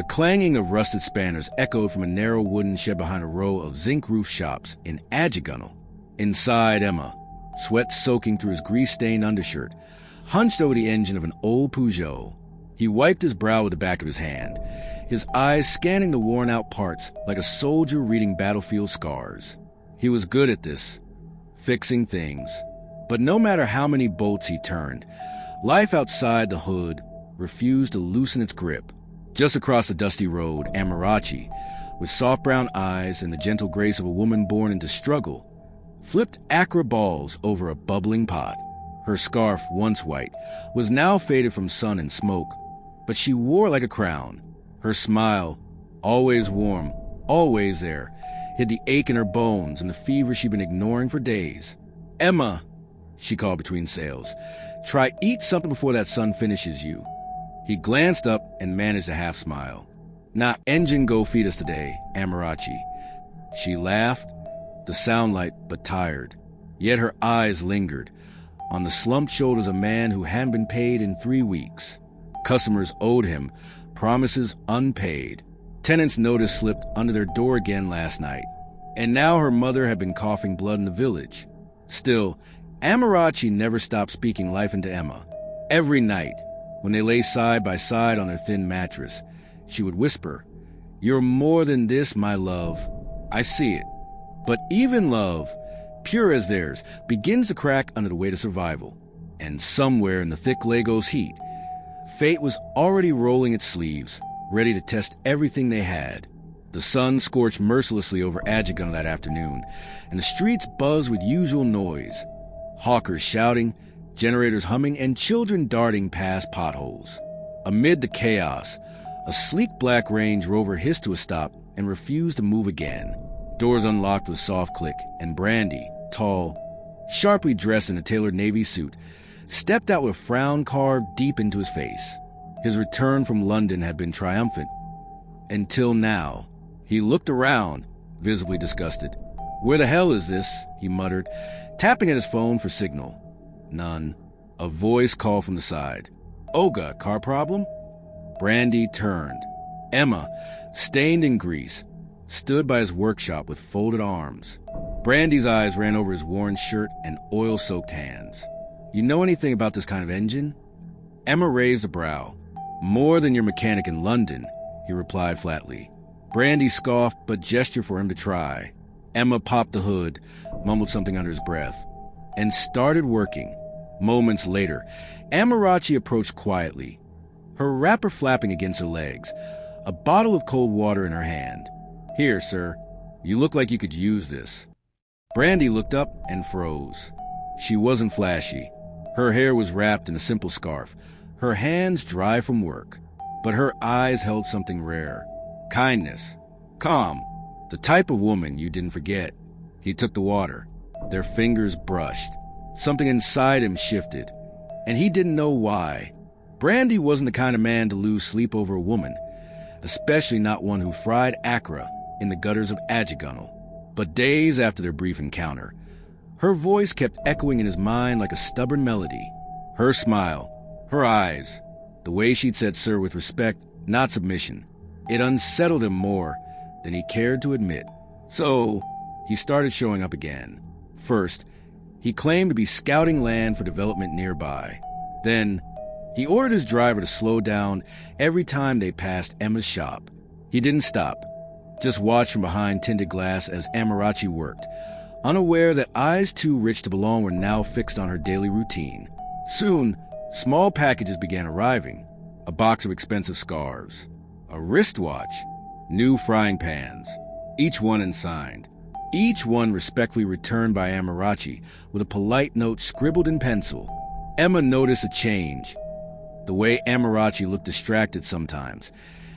The clanging of rusted spanners echoed from a narrow wooden shed behind a row of zinc-roof shops in Adjugunal. Inside, Emma, sweat soaking through his grease-stained undershirt, hunched over the engine of an old Peugeot. He wiped his brow with the back of his hand, his eyes scanning the worn-out parts like a soldier reading battlefield scars. He was good at this, fixing things. But no matter how many bolts he turned, life outside the hood refused to loosen its grip. Just across the dusty road, Amarachi, with soft brown eyes and the gentle grace of a woman born into struggle, flipped acra balls over a bubbling pot. Her scarf, once white, was now faded from sun and smoke, but she wore like a crown. Her smile, always warm, always there, hid the ache in her bones and the fever she'd been ignoring for days. "Emma," she called between sails, "try eat something before that sun finishes you." He glanced up and managed a half-smile. "Nah, engine go feed us today, Amarachi." She laughed, the sound light but tired. Yet her eyes lingered, on the slumped shoulders of a man who hadn't been paid in 3 weeks. Customers owed him, promises unpaid. Tenants' notice slipped under their door again last night. And now her mother had been coughing blood in the village. Still, Amarachi never stopped speaking life into Emma. Every night, when they lay side by side on their thin mattress, she would whisper, "You're more than this, my love. I see it." But even love, pure as theirs, begins to crack under the weight of survival. And somewhere in the thick Lagos heat, fate was already rolling its sleeves, ready to test everything they had. The sun scorched mercilessly over Adjugunal that afternoon, and the streets buzzed with usual noise. Hawkers shouting, generators humming, and children darting past potholes. Amid the chaos, a sleek black Range Rover hissed to a stop and refused to move again. Doors unlocked with soft click, and Brandy, tall, sharply dressed in a tailored navy suit, stepped out with a frown carved deep into his face. His return from London had been triumphant. Until now. He looked around, visibly disgusted. "Where the hell is this?" he muttered, tapping at his phone for signal. None. A voice called from the side. "Olga, car problem?" Brandy turned. Emma, stained in grease, stood by his workshop with folded arms. Brandy's eyes ran over his worn shirt and oil-soaked hands. "You know anything about this kind of engine?" Emma raised a brow. "More than your mechanic in London," he replied flatly. Brandy scoffed but gestured for him to try. Emma popped the hood, mumbled something under his breath, and started working. Moments later, Amarachi approached quietly, her wrapper flapping against her legs, a bottle of cold water in her hand. "Here, sir. You look like you could use this." Brandy looked up and froze. She wasn't flashy. Her hair was wrapped in a simple scarf, her hands dry from work. But her eyes held something rare. Kindness. Calm. The type of woman you didn't forget. He took the water. Their fingers brushed. Something inside him shifted, and he didn't know why. Brandy wasn't the kind of man to lose sleep over a woman, especially not one who fried Accra in the gutters of Adjugunal. But days after their brief encounter, her voice kept echoing in his mind like a stubborn melody. Her smile, her eyes, the way she'd said sir with respect, not submission. It unsettled him more than he cared to admit. So, he started showing up again. First, he claimed to be scouting land for development nearby. Then, he ordered his driver to slow down every time they passed Emma's shop. He didn't stop, just watched from behind tinted glass as Amarachi worked, unaware that eyes too rich to belong were now fixed on her daily routine. Soon, small packages began arriving. A box of expensive scarves, a wristwatch, new frying pans, each one unsigned. Each one respectfully returned by Amarachi with a polite note scribbled in pencil. Emma noticed a change. The way Amarachi looked distracted sometimes,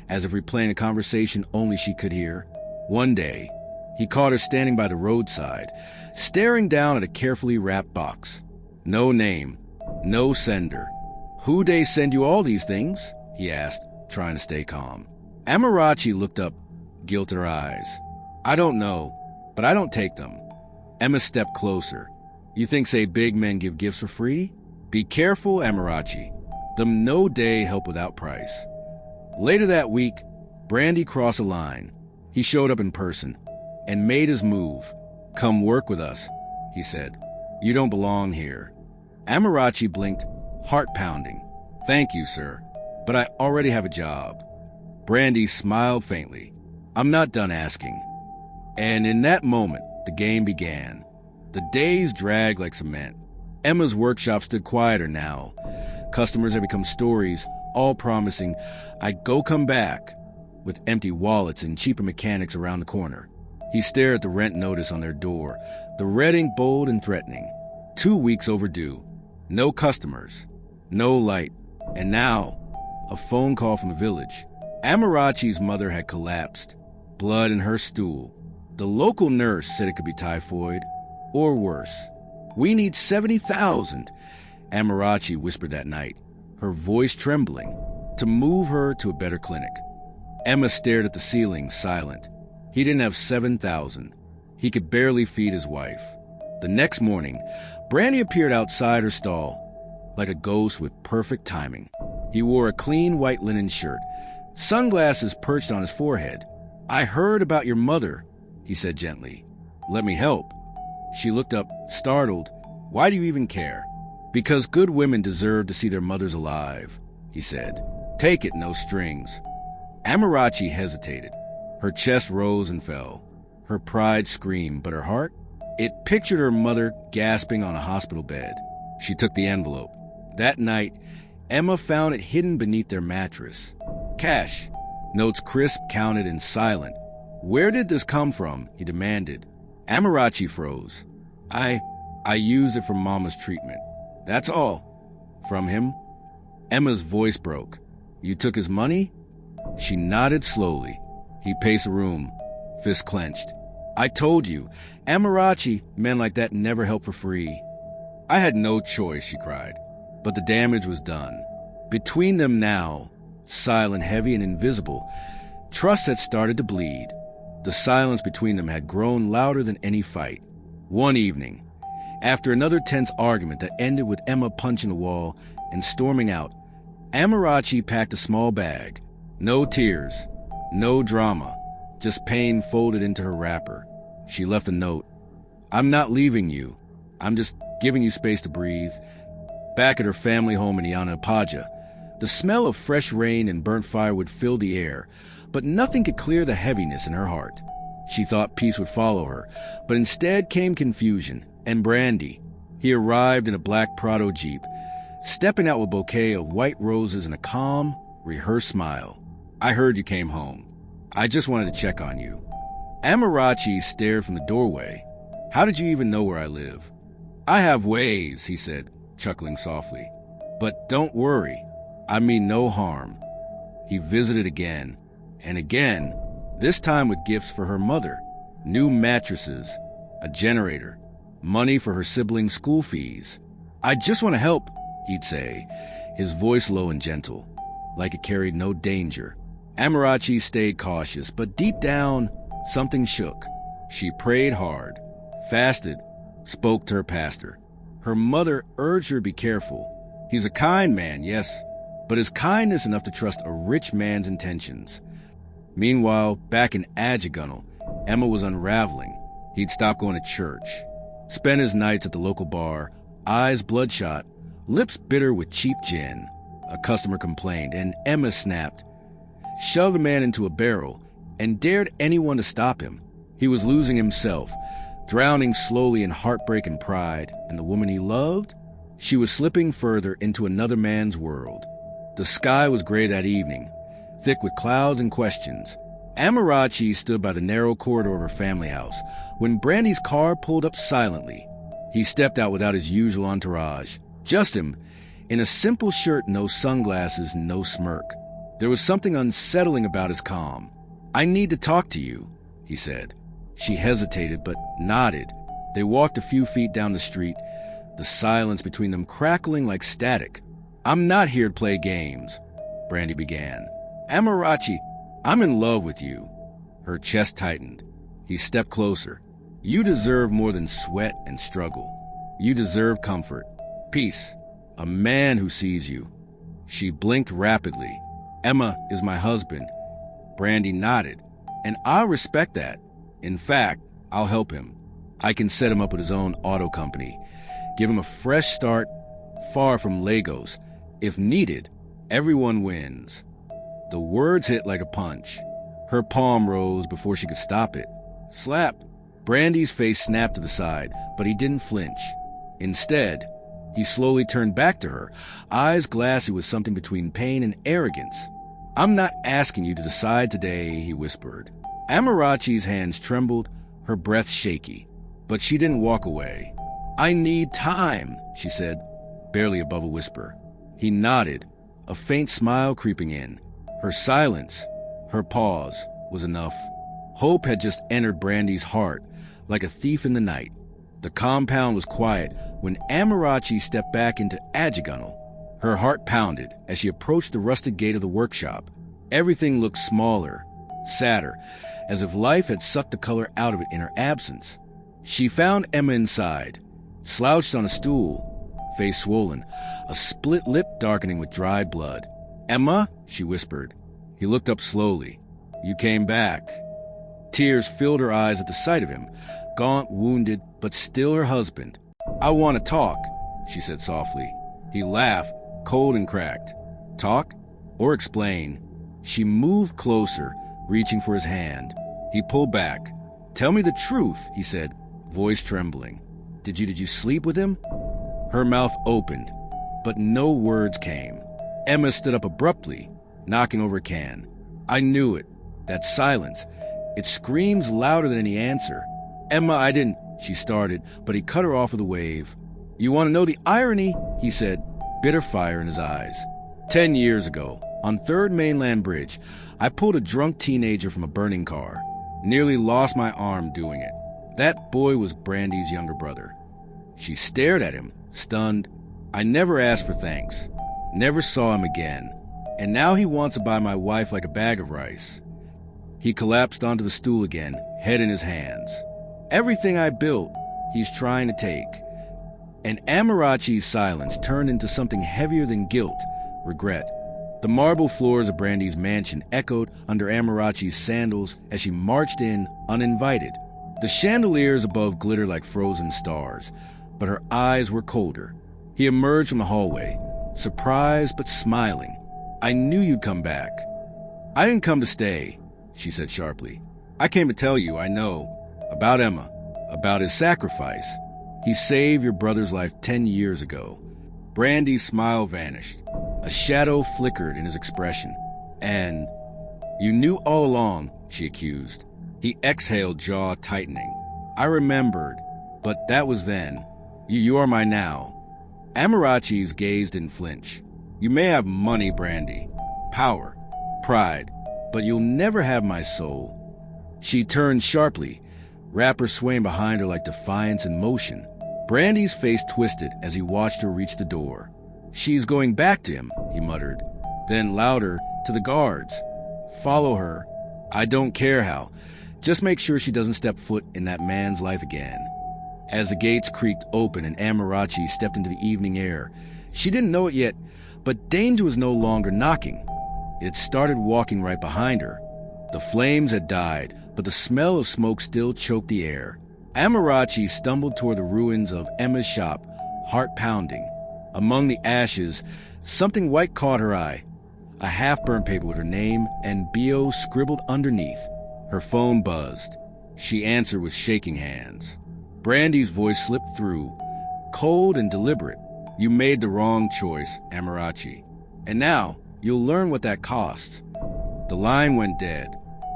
as if replaying a conversation only she could hear. One day, he caught her standing by the roadside, staring down at a carefully wrapped box. No name, no sender. "Who dey send you all these things?" he asked, trying to stay calm. Amarachi looked up, guilt in her eyes. "I don't know, but I don't take them." Emma stepped closer. "You think, say, big men give gifts for free? Be careful, Amarachi. Them no day help without price." Later that week, Brandy crossed a line. He showed up in person and made his move. "Come work with us," he said. "You don't belong here." Amarachi blinked, heart pounding. "Thank you, sir, but I already have a job." Brandy smiled faintly. "I'm not done asking." And in that moment, the game began. The days dragged like cement. Emma's workshop stood quieter now. Customers had become stories, all promising, "I'd go come back," with empty wallets and cheaper mechanics around the corner. He stared at the rent notice on their door, the red ink bold and threatening. 2 weeks overdue. No customers. No light. And now, a phone call from the village. Amarachi's mother had collapsed. Blood in her stool. The local nurse said it could be typhoid, or worse. "We need 70,000, Amarachi whispered that night, her voice trembling, to move her to a better clinic. Emma stared at the ceiling, silent. He didn't have 7,000. He could barely feed his wife. The next morning, Brandy appeared outside her stall, like a ghost with perfect timing. He wore a clean white linen shirt, sunglasses perched on his forehead. "I heard about your mother," he said gently. "Let me help." She looked up, startled. "Why do you even care?" "Because good women deserve to see their mothers alive," he said. "Take it, no strings." Amarachi hesitated. Her chest rose and fell. Her pride screamed, but her heart? It pictured her mother gasping on a hospital bed. She took the envelope. That night, Emma found it hidden beneath their mattress. Cash. Notes crisp, counted, and silent. "Where did this come from?" he demanded. Amarachi froze. I used it for Mama's treatment. That's all." "From him?" Emma's voice broke. "You took his money?" She nodded slowly. He paced the room, fist clenched. "I told you, Amarachi, men like that never help for free." "I had no choice," she cried. But the damage was done. Between them now, silent, heavy, and invisible, trust had started to bleed. The silence between them had grown louder than any fight. One evening, after another tense argument that ended with Emma punching the wall and storming out, Amarachi packed a small bag. No tears, no drama, just pain folded into her wrapper. She left a note. "I'm not leaving you. I'm just giving you space to breathe." Back at her family home in Yanapaja, the smell of fresh rain and burnt firewood filled the air, but nothing could clear the heaviness in her heart. She thought peace would follow her, but instead came confusion and Brandy. He arrived in a black Prado Jeep, stepping out with a bouquet of white roses and a calm, rehearsed smile. "I heard you came home. I just wanted to check on you." Amarachi stared from the doorway. "How did you even know where I live?" "I have ways," he said, chuckling softly. "But don't worry. I mean no harm." He visited again, and again, this time with gifts for her mother. New mattresses, a generator, money for her siblings' school fees. "I just want to help," he'd say, his voice low and gentle, like it carried no danger. Amarachi stayed cautious, but deep down, something shook. She prayed hard, fasted, spoke to her pastor. Her mother urged her to be careful. He's a kind man, yes, but is kindness enough to trust a rich man's intentions? Meanwhile, back in Ajigunal, Emma was unraveling. He'd stopped going to church, spent his nights at the local bar, eyes bloodshot, lips bitter with cheap gin. A customer complained, and Emma snapped, shoved the man into a barrel, and dared anyone to stop him. He was losing himself, drowning slowly in heartbreak and pride, and the woman he loved? She was slipping further into another man's world. The sky was gray that evening, thick with clouds and questions. Amarachi stood by the narrow corridor of her family house when Brandy's car pulled up silently. He stepped out without his usual entourage, just him, in a simple shirt, no sunglasses, no smirk. There was something unsettling about his calm. "I need to talk to you," he said. She hesitated, but nodded. They walked a few feet down the street, the silence between them crackling like static. "I'm not here to play games," Brandy began. "Amarachi, I'm in love with you." Her chest tightened. He stepped closer. "You deserve more than sweat and struggle. You deserve comfort, peace, a man who sees you." She blinked rapidly. "Emma is my husband. Brandy nodded. And I respect that. In fact, I'll help him. I can set him up with his own auto company. Give him a fresh start, far from Legos. If needed, everyone wins. The words hit like a punch. Her palm rose before she could stop it. Slap! Brandy's face snapped to the side, but he didn't flinch. Instead, he slowly turned back to her, eyes glassy with something between pain and arrogance. I'm not asking you to decide today, he whispered. Amarachi's hands trembled, her breath shaky. But she didn't walk away. I need time, she said, barely above a whisper. He nodded, a faint smile creeping in. Her silence, her pause, was enough. Hope had just entered Brandy's heart, like a thief in the night. The compound was quiet when Amarachi stepped back into Ajigunal. Her heart pounded as she approached the rusted gate of the workshop. Everything looked smaller, sadder, as if life had sucked the color out of it in her absence. She found Emma inside, slouched on a stool, face swollen, a split lip darkening with dried blood. Emma, she whispered. He looked up slowly. You came back. Tears filled her eyes at the sight of him, gaunt, wounded, but still her husband. I want to talk, she said softly. He laughed, cold and cracked. Talk? Or explain? She moved closer, reaching for his hand. He pulled back. Tell me the truth, he said, voice trembling. Did you sleep with him? Her mouth opened, but no words came. Emma stood up abruptly, knocking over a can. I knew it. That silence. It screams louder than any answer. Emma, I didn't, she started, but he cut her off with a wave. You want to know the irony? He said, bitter fire in his eyes. 10 years ago, on 3rd Mainland Bridge, I pulled a drunk teenager from a burning car. Nearly lost my arm doing it. That boy was Brandy's younger brother. She stared at him, stunned. I never asked for thanks. Never saw him again. And now he wants to buy my wife like a bag of rice. He collapsed onto the stool again, head in his hands. Everything I built, he's trying to take. And Amarachi's silence turned into something heavier than guilt, regret. The marble floors of Brandy's mansion echoed under Amarachi's sandals as she marched in uninvited. The chandeliers above glittered like frozen stars, but her eyes were colder. He emerged from the hallway, surprised but smiling. I knew you'd come back. I didn't come to stay, she said sharply. I came to tell you I know. About Emma. About his sacrifice. He saved your brother's life 10 years ago. Brandy's smile vanished. A shadow flickered in his expression. And you knew all along, she accused. He exhaled, jaw tightening. I remembered, but that was then. You are my now. Amarachi's gaze didn't flinch. You may have money, Brandy, power, pride, but you'll never have my soul. She turned sharply, wrapper swaying behind her like defiance in motion. Brandy's face twisted as he watched her reach the door. She's going back to him, he muttered. Then louder, to the guards. Follow her. I don't care how. Just make sure she doesn't step foot in that man's life again. As the gates creaked open and Amarachi stepped into the evening air, she didn't know it yet, but danger was no longer knocking. It started walking right behind her. The flames had died, but the smell of smoke still choked the air. Amarachi stumbled toward the ruins of Emma's shop, heart pounding. Among the ashes, something white caught her eye. A half-burnt paper with her name and B.O. scribbled underneath. Her phone buzzed. She answered with shaking hands. Brandy's voice slipped through, cold and deliberate. You made the wrong choice, Amarachi. And now, you'll learn what that costs. The line went dead.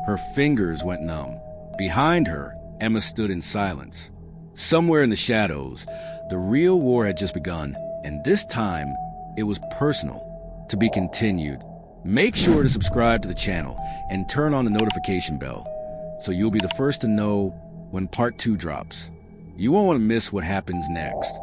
Her fingers went numb. Behind her, Emma stood in silence. Somewhere in the shadows, the real war had just begun, and this time, it was personal. To be continued. Make sure to subscribe to the channel and turn on the notification bell, so you'll be the first to know when part 2 drops. You won't want to miss what happens next.